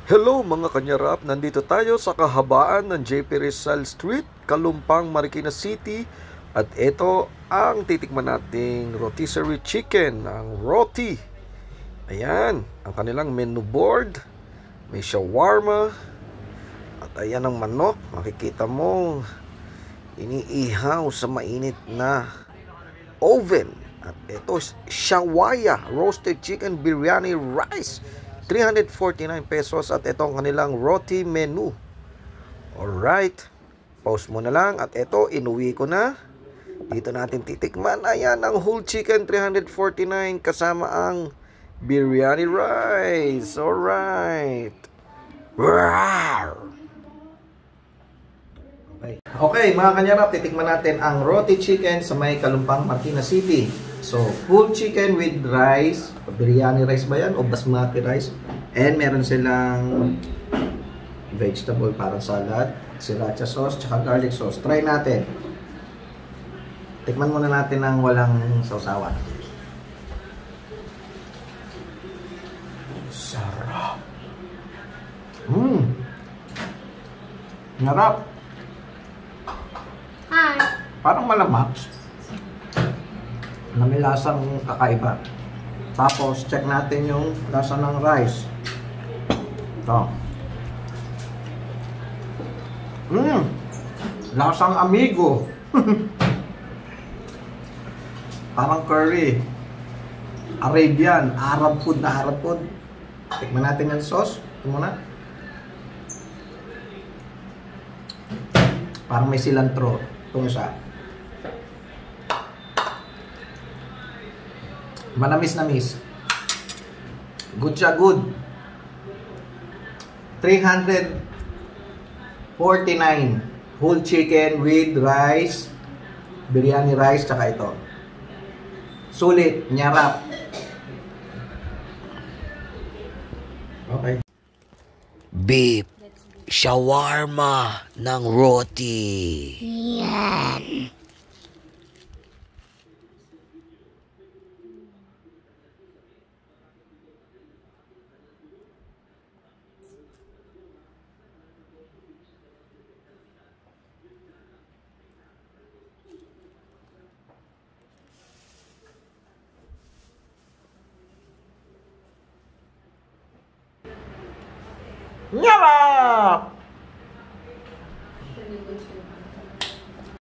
Hello mga kanyarap, nandito tayo sa kahabaan ng JP Rizal Street, Kalumpang, Marikina City. At ito ang titikman nating rotisserie chicken, ang roti. Ayan, ang kanilang menu board. May shawarma. At ayan ang manok, makikita mo, iniihaw sa mainit na oven. At ito, shawaya, roasted chicken biryani rice. 349 pesos at ito ang kanilang roti menu. Alright, pause mo na lang at ito, inuwi ko na. Dito natin titikman. Ayan ang whole chicken, 349 kasama ang biryani rice. Alright. Okay, mga kanyarap, titikman natin ang roti chicken sa may Kalumpang, Marikina City. So, full chicken with rice, biryani rice ba yan o basmati rice? And meron silang vegetable parang salad, sriracha sauce, tsaka garlic sauce. Try natin. Tikman muna natin ng walang sausawan. Sarap. Narap. Hi. Parang malamang. Na may lasang kakaiba. Tapos, check natin yung lasa ng rice. Ito. Lasang amigo. Parang curry. Arabian. Arab food na Arab food. Tikman natin yung sauce. Ito muna. Parang may cilantro. Itong isa. Manamis-namis. Good siya, good. 349 whole chicken with rice, biryani rice, tsaka ito. Sulit, nyarap. Okay. Beef shawarma ng roti. Yan. Nyarap!